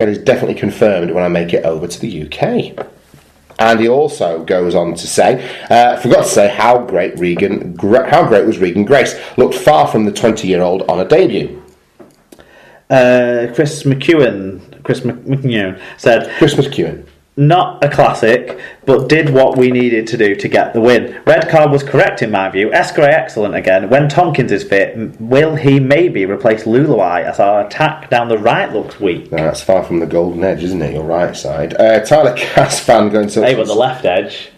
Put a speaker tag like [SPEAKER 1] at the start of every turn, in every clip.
[SPEAKER 1] It is definitely confirmed when I make it over to the UK. And he also goes on to say, forgot to say how great was Regan Grace. Looked far from the 20-year-old on a debut.
[SPEAKER 2] Chris McEwen said,
[SPEAKER 1] Chris McEwen.
[SPEAKER 2] Not a classic, but did what we needed to do to get the win. Red card was correct in my view. Escray excellent again. When Tompkins is fit, will he maybe replace Luluai as our attack down the right looks weak?
[SPEAKER 1] No, that's far from the golden edge, isn't it? Your right side. Tyler Cass fan going to...
[SPEAKER 2] Hey, but the left edge.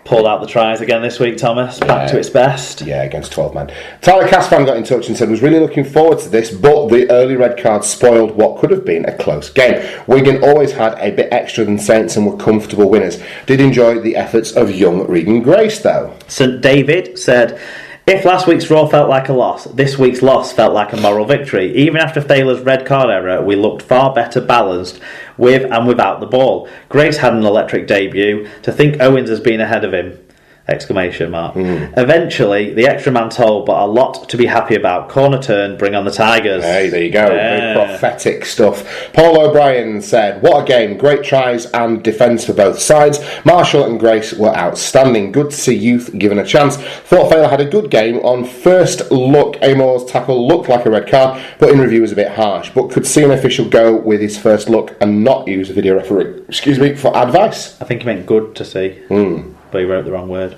[SPEAKER 2] Pulled out the tries again this week, Thomas. Back to its best.
[SPEAKER 1] Yeah, against 12 man. Tyler Casfan got in touch and said was really looking forward to this, but the early red card spoiled what could have been a close game. Wigan always had a bit extra than Saints and were comfortable winners. Did enjoy the efforts of young Regan Grace, though.
[SPEAKER 2] St David said, if last week's draw felt like a loss, this week's loss felt like a moral victory. Even after Thaler's red card error, we looked far better balanced with and without the ball. Grace had an electric debut. To think Owens has been ahead of him! ! Eventually, the extra man told, but a lot to be happy about. Corner turn, bring on the Tigers.
[SPEAKER 1] Hey, there you go. Very prophetic stuff. Paul O'Brien said, what a game. Great tries and defence for both sides. Marshall and Grace were outstanding. Good to see youth given a chance. Thought Thaler had a good game. On first look, Amor's tackle looked like a red card, but in review was a bit harsh. But could see an official go with his first look and not use a video referee, for advice.
[SPEAKER 2] I think he meant good to see. But he wrote the wrong word.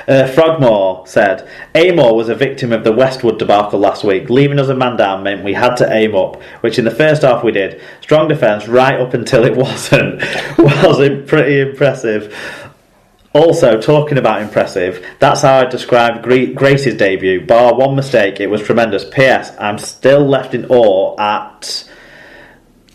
[SPEAKER 2] Frogmore said, Amor was a victim of the Westwood debacle last week. Leaving us a man down meant we had to aim up, which in the first half we did. Strong defence right up until it wasn't. Was pretty impressive. Also, talking about impressive, that's how I described Grace's debut. Bar one mistake, it was tremendous. P.S. I'm still left in awe at...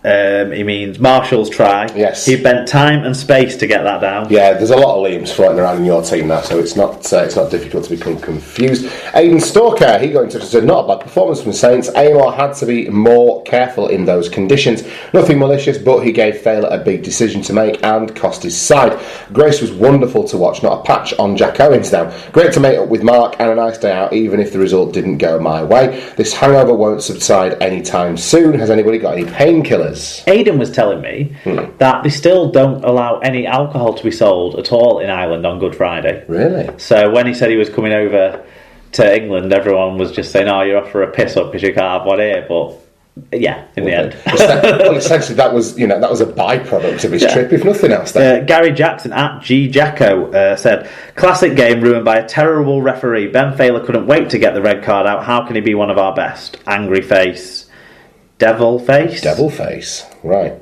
[SPEAKER 2] he means Marshall's try.
[SPEAKER 1] Yes.
[SPEAKER 2] He bent time and space to get that down.
[SPEAKER 1] Yeah, there's a lot of Liams floating around in your team now, so it's not difficult to become confused. Aidan Stalker, he got in touch and said, not a bad performance from Saints. Amor had to be more careful in those conditions. Nothing malicious, but he gave Thaler a big decision to make and cost his side. Grace was wonderful to watch, not a patch on Jack Owens now. Great to make up with Mark and a nice day out, even if the result didn't go my way. This hangover won't subside anytime soon. Has anybody got any painkillers?
[SPEAKER 2] Aidan was telling me that they still don't allow any alcohol to be sold at all in Ireland on Good Friday.
[SPEAKER 1] Really?
[SPEAKER 2] So when he said he was coming over to England, everyone was just saying, oh, you're off for a piss up because you can't have one here. But yeah, in the end.
[SPEAKER 1] Well, essentially that was a byproduct of his trip, if nothing else.
[SPEAKER 2] Gary Jackson at G Jacko said, classic game ruined by a terrible referee. Ben Thaler couldn't wait to get the red card out. How can he be one of our best? Angry face. Devil face, right.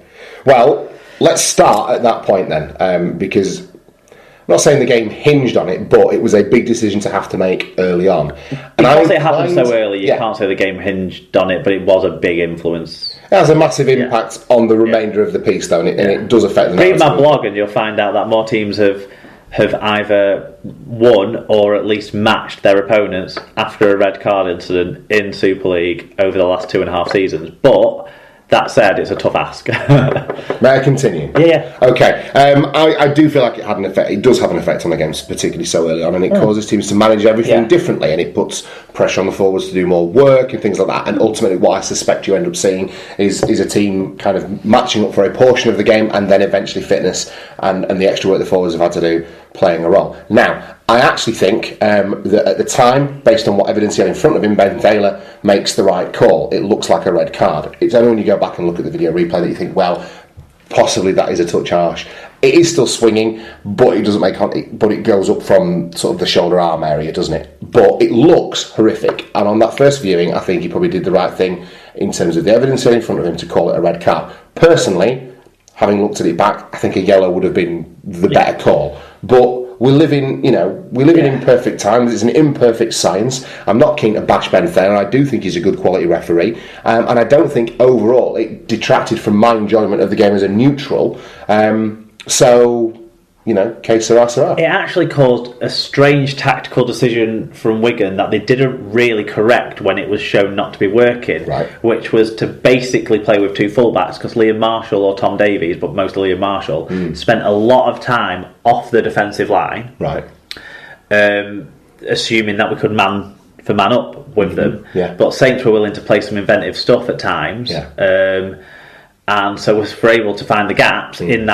[SPEAKER 2] Well, let's start at that point then, because I'm not saying the game hinged on it, but it was a big decision to have to make early on. And because it happened so early, you can't say the game hinged on it, but it was a big influence.
[SPEAKER 1] It has a massive impact on the remainder of the piece, though, and it does affect the
[SPEAKER 2] narrative. Read my blog and you'll find out that more teams have either won or at least matched their opponents after a red card incident in Super League over the last 2.5 seasons. But that said, it's a tough ask.
[SPEAKER 1] May I continue?
[SPEAKER 2] Yeah.
[SPEAKER 1] Okay. I do feel like it had an effect. It does have an effect on the games, particularly so early on, and it causes teams to manage everything differently, and it puts pressure on the forwards to do more work and things like that. And ultimately, what I suspect you end up seeing is a team kind of matching up for a portion of the game, and then eventually fitness and the extra work the forwards have had to do playing a role. Now, I actually think that at the time, based on what evidence he had in front of him, Ben Thaler makes the right call. It looks like a red card. It's only when you go back and look at the video replay that you think, well, possibly that is a touch harsh. It is still swinging, but it doesn't make contact. But it goes up from sort of the shoulder arm area, doesn't it? But it looks horrific. And on that first viewing, I think he probably did the right thing in terms of the evidence in front of him to call it a red card. Personally, having looked at it back, I think a yellow would have been the better call. But we live in imperfect times. It's an imperfect science. I'm not keen to bash Ben Thaler. I do think he's a good quality referee, and I don't think overall it detracted from my enjoyment of the game as a neutral. So, que sera, sera.
[SPEAKER 2] It actually caused a strange tactical decision from Wigan that they didn't really correct when it was shown not to be working, which was to basically play with two fullbacks, because Liam Marshall or Tom Davies, but mostly Liam Marshall, spent a lot of time off the defensive line, assuming that we could man up with them. But Saints were willing to play some inventive stuff at times. and so we're able to find the gaps in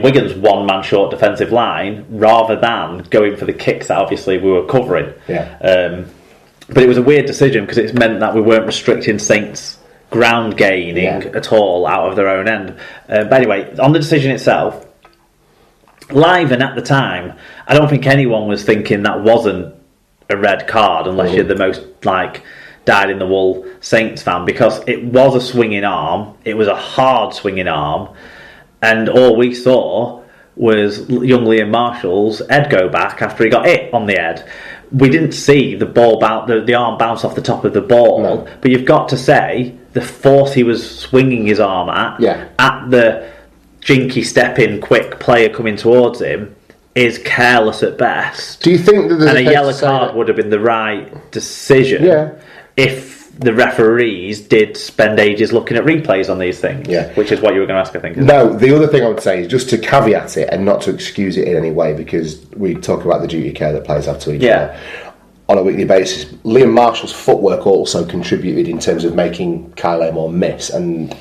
[SPEAKER 2] Wigan's one-man short defensive line, rather than going for the kicks that obviously we were covering. But it was a weird decision because it meant that we weren't restricting Saints' ground gaining at all out of their own end. But anyway, on the decision itself, live and at the time, I don't think anyone was thinking that wasn't a red card unless you're the most dyed-in-the-wool Saints fan, because it was a swinging arm. It was a hard swinging arm. And all we saw was young Liam Marshall's head go back after he got hit on the head. We didn't see the ball the arm bounce off the top of the ball, but you've got to say the force he was swinging his arm at the jinky step-in quick player coming towards him is careless at best.
[SPEAKER 1] Do you think that
[SPEAKER 2] a yellow card would have been the right decision if the referees did spend ages looking at replays on these things? Which is what you were going to ask, I think.
[SPEAKER 1] No, the other thing I would say is just to caveat it and not to excuse it in any way, because we talk about the duty of care that players have to each other on a weekly basis. Liam Marshall's footwork also contributed in terms of making Kyle Amor miss, and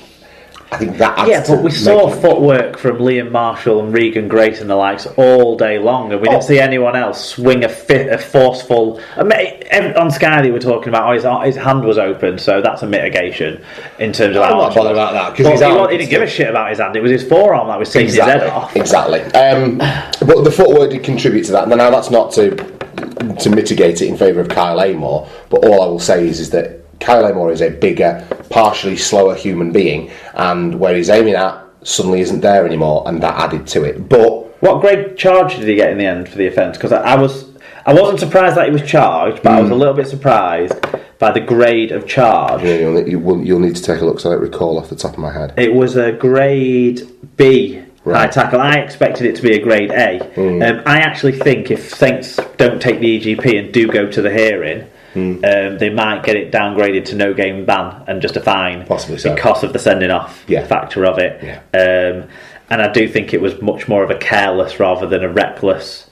[SPEAKER 1] I think that adds
[SPEAKER 2] but we saw footwork from Liam Marshall and Regan Grace and the likes all day long, and we didn't see anyone else swing a forceful. On Sky they were talking about his hand was open, so that's a mitigation in terms of.
[SPEAKER 1] I'm not bothered about that because
[SPEAKER 2] he didn't give a shit about his hand. It was his forearm that was taking his head off.
[SPEAKER 1] Exactly. But the footwork did contribute to that. Now that's not to mitigate it in favour of Kyle Amor, but all I will say is that Kyle Amor is a bigger, partially slower human being, and where he's aiming at suddenly isn't there anymore, and that added to it. But
[SPEAKER 2] what grade charge did he get in the end for the offence? Because I wasn't surprised that he was charged, but I was a little bit surprised by the grade of charge.
[SPEAKER 1] You'll need to take a look, so I don't recall off the top of my head.
[SPEAKER 2] It was a grade B. High tackle. I expected it to be a grade A. I actually think if Saints don't take the EGP and do go to the hearing, they might get it downgraded to no game ban and just a fine,
[SPEAKER 1] possibly so,
[SPEAKER 2] because of the sending off factor of it. And I do think it was much more of a careless rather than a reckless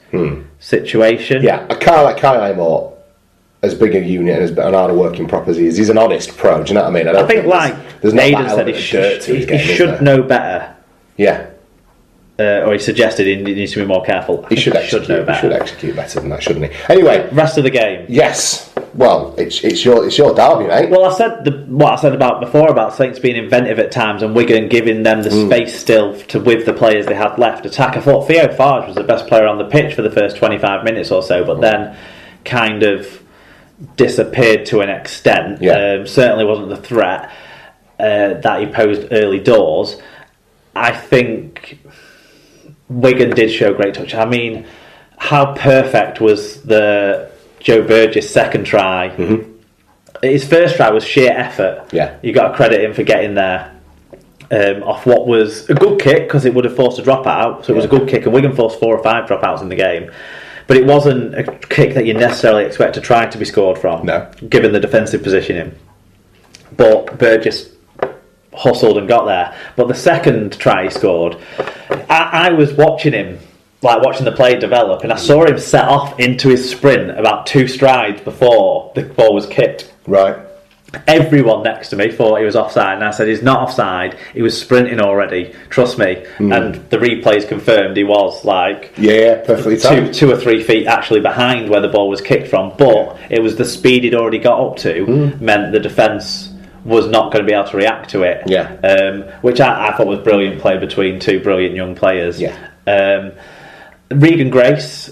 [SPEAKER 2] situation.
[SPEAKER 1] A guy like Kyle Amor, as big a unit and as hard a working prop as he is, he's an honest pro. Do you know what I mean? I think
[SPEAKER 2] there's Aidan said he should know better. Or he suggested he needs to be more careful.
[SPEAKER 1] He should know better. He should execute better than that, shouldn't he? Anyway,
[SPEAKER 2] rest of the game.
[SPEAKER 1] Yes. Well, it's your derby, mate.
[SPEAKER 2] Well, I said what I said before about Saints being inventive at times and Wigan giving them the space still with the players they had left attack. I thought Theo Farge was the best player on the pitch for the first 25 minutes or so, but then kind of disappeared to an extent. Certainly wasn't the threat that he posed early doors. I think Wigan did show great touch. I mean, how perfect was the Joe Burgess second try? His first try was sheer effort. You got to credit him for getting there off what was a good kick, because it would have forced a dropout. So it was a good kick, and Wigan forced 4 or 5 dropouts in the game. But it wasn't a kick that you necessarily expect to try to be scored from, given the defensive positioning. But Burgess hustled and got there. But the second try he scored, I was watching him, like watching the play develop, and I saw him set off into his sprint about 2 strides before the ball was kicked. Everyone next to me thought he was offside, and I said he's not offside, he was sprinting already, trust me. And the replays confirmed he was
[SPEAKER 1] perfectly timed.
[SPEAKER 2] 2 or 3 feet actually behind where the ball was kicked from, but it was the speed he'd already got up to meant the defence was not going to be able to react to it, which I thought was brilliant play between 2 brilliant young players. Regan Grace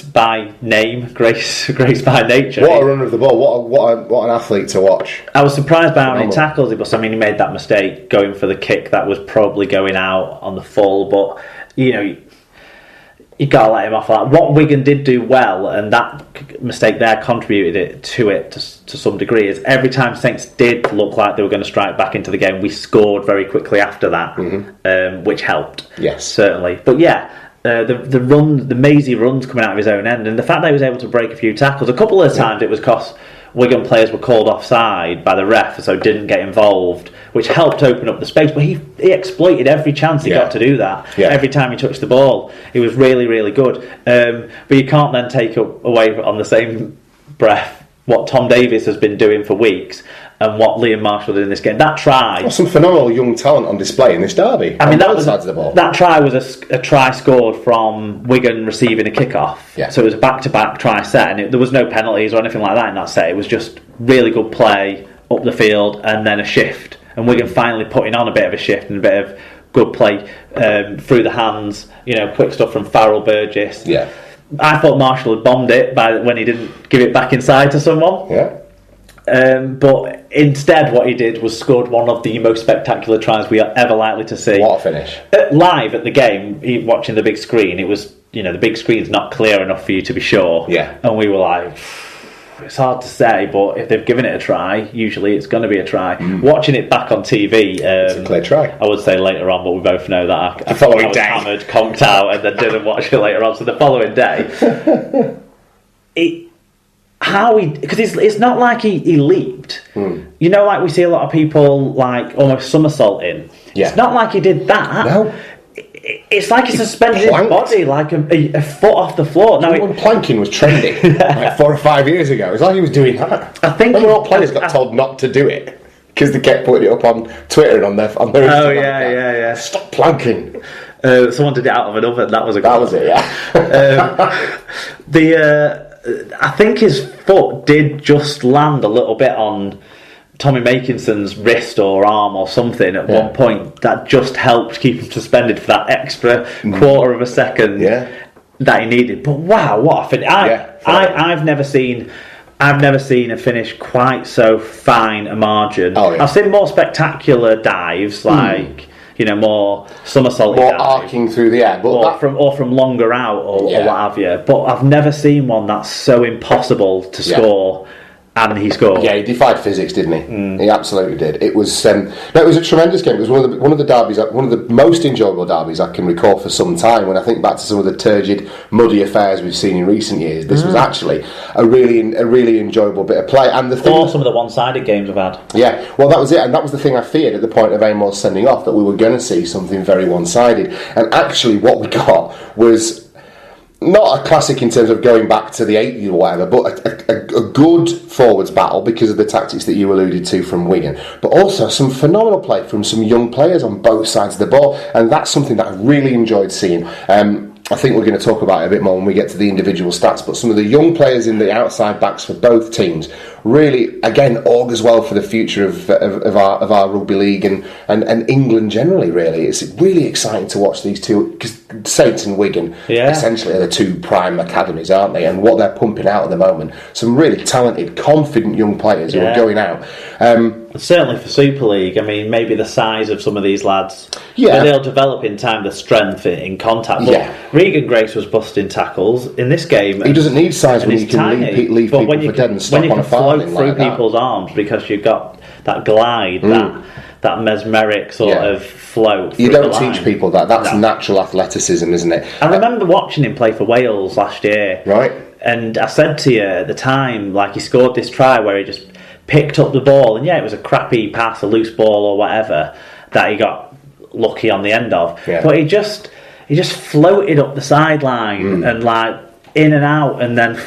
[SPEAKER 2] by name, Grace by nature.
[SPEAKER 1] What a runner of the ball! What an athlete to watch.
[SPEAKER 2] I was surprised by how many tackles he was. I mean, he made that mistake going for the kick that was probably going out on the full, but you got to let him off that. What Wigan did do well, and that mistake there contributed to some degree, is every time Saints did look like they were going to strike back into the game, we scored very quickly after that, which helped. Certainly. But the mazy runs coming out of his own end, and the fact that he was able to break a few tackles, a couple of times it was because Wigan players were called offside by the ref, so didn't get involved, which helped open up the space. But he exploited every chance he got to do that. Every time he touched the ball, he was really, really good. But you can't then take away on the same breath what Tom Davies has been doing for weeks, and what Liam Marshall did in this game. That try...
[SPEAKER 1] some phenomenal young talent on display in this derby.
[SPEAKER 2] I mean,
[SPEAKER 1] both sides of the ball.
[SPEAKER 2] That try was a try scored from Wigan receiving a kick-off.
[SPEAKER 1] Yeah.
[SPEAKER 2] So it was a back-to-back try set, and there was no penalties or anything like that in that set. It was just really good play up the field and then a shift. And Wigan finally putting on a bit of a shift and a bit of good play through the hands. Quick stuff from Farrell Burgess.
[SPEAKER 1] Yeah.
[SPEAKER 2] I thought Marshall had bombed it when he didn't give it back inside to someone.
[SPEAKER 1] Yeah.
[SPEAKER 2] But instead what he did was scored one of the most spectacular tries we are ever likely to see.
[SPEAKER 1] What a finish.
[SPEAKER 2] Live at the game, watching the big screen, it was, the big screen's not clear enough for you to be sure.
[SPEAKER 1] Yeah.
[SPEAKER 2] And we were like, it's hard to say, but if they've given it a try, usually it's going to be a try. Watching it back on TV...
[SPEAKER 1] it's a clear try.
[SPEAKER 2] I would say later on, but we both know that
[SPEAKER 1] the following
[SPEAKER 2] I was
[SPEAKER 1] day.
[SPEAKER 2] Hammered, conked out, and then didn't watch it later on. So the following day... because it's not like he leaped. Like we see a lot of people like almost somersaulting.
[SPEAKER 1] Yeah.
[SPEAKER 2] It's not like he did that.
[SPEAKER 1] No.
[SPEAKER 2] It's like he suspended his body like a foot off the floor. Now,
[SPEAKER 1] when planking was trending like 4 or 5 years ago, it's like he was doing that.
[SPEAKER 2] I think
[SPEAKER 1] all players got told not to do it because they kept putting it up on Twitter and on their Instagram.
[SPEAKER 2] Oh yeah.
[SPEAKER 1] Stop planking.
[SPEAKER 2] Someone did it out of an oven. That was it.
[SPEAKER 1] Yeah.
[SPEAKER 2] I think his foot did just land a little bit on Tommy Makinson's wrist or arm or something at one point. That just helped keep him suspended for that extra quarter of a second that he needed. But wow, what a finish! I've never seen a finish quite so fine a margin. I've seen more spectacular dives like. More somersaulting,
[SPEAKER 1] more arcing through the air, but
[SPEAKER 2] from longer out or what have you. But I've never seen one that's so impossible to score, and he scored.
[SPEAKER 1] Yeah, he defied physics, didn't he? He absolutely did. It was it was a tremendous game. It was one of the derbies, one of the most enjoyable derbies I can recall for some time. When I think back to some of the turgid, muddy affairs we've seen in recent years, this was actually a really enjoyable bit of play. And
[SPEAKER 2] some of the one-sided games we've had.
[SPEAKER 1] Yeah, well, that was it, and that was the thing I feared at the point of Amor sending off, that we were going to see something very one-sided. And actually, what we got was not a classic in terms of going back to the 80s or whatever, but a good forwards battle because of the tactics that you alluded to from Wigan, but also some phenomenal play from some young players on both sides of the ball, and that's something that I really enjoyed seeing. I think we're going to talk about it a bit more when we get to the individual stats, but some of the young players in the outside backs for both teams really, again, augurs well for the future of our rugby league and England generally, really. It's really exciting to watch these two, because Saints and Wigan essentially are the two prime academies, aren't they? And what they're pumping out at the moment, some really talented, confident young players who are going out.
[SPEAKER 2] Certainly for Super League, I mean, maybe the size of some of these lads, but they'll develop in time the strength in contact. But Regan Grace was busting tackles in this game.
[SPEAKER 1] He doesn't need size when you can leave people for dead and stop on a
[SPEAKER 2] float through people's arms because you've got that glide, that mesmeric sort of float.
[SPEAKER 1] You don't teach people that. That's natural athleticism, isn't it?
[SPEAKER 2] I remember watching him play for Wales last year.
[SPEAKER 1] Right.
[SPEAKER 2] And I said to you at the time, like, he scored this try where he just picked up the ball, and it was a crappy pass, a loose ball or whatever that he got lucky on the end of. Yeah. But he just floated up the sideline and like in and out, and then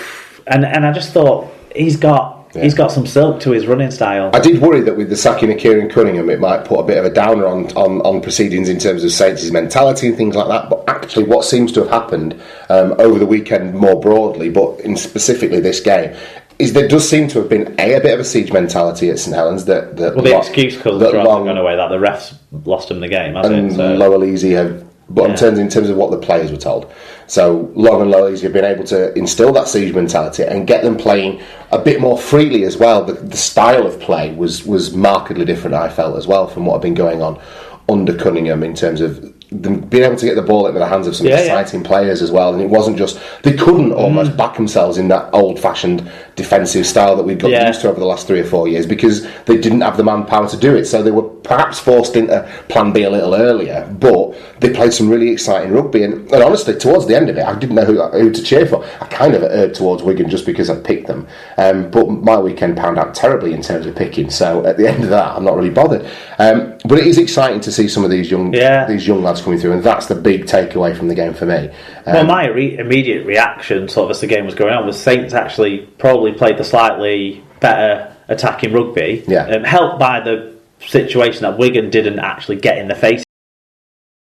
[SPEAKER 2] and I just thought he's got some silk to his running style. I
[SPEAKER 1] did worry that with the sacking of Kieran Cunningham, it might put a bit of a downer on proceedings in terms of Saints' mentality and things like that. But actually, what seems to have happened over the weekend more broadly, but in specifically this game, is there does seem to have been a bit of a siege mentality at St Helens that
[SPEAKER 2] the excuse because the draws have gone away that the refs lost him the game, hasn't it? So
[SPEAKER 1] Loalese have. But in terms of what the players were told. So Long and Loalese have been able to instill that siege mentality and get them playing a bit more freely as well. The style of play was markedly different, I felt, as well, from what had been going on under Cunningham in terms of them being able to get the ball into the hands of some exciting players as well. And it wasn't just... They couldn't almost back themselves in that old-fashioned defensive style that we've got used to over the last 3 or 4 years because they didn't have the manpower to do it. So they were perhaps forced into plan B a little earlier, but they played some really exciting rugby. And honestly, towards the end of it, I didn't know who to cheer for. I kind of erred towards Wigan just because I picked them. But my weekend panned out terribly in terms of picking. So at the end of that, I'm not really bothered. But it is exciting to see some of these young lads coming through, and that's the big takeaway from the game for me.
[SPEAKER 2] Well, my immediate reaction, sort of as the game was going on, was Saints actually probably played the slightly better attacking rugby,
[SPEAKER 1] Yeah.
[SPEAKER 2] helped by the situation that Wigan didn't actually get in the face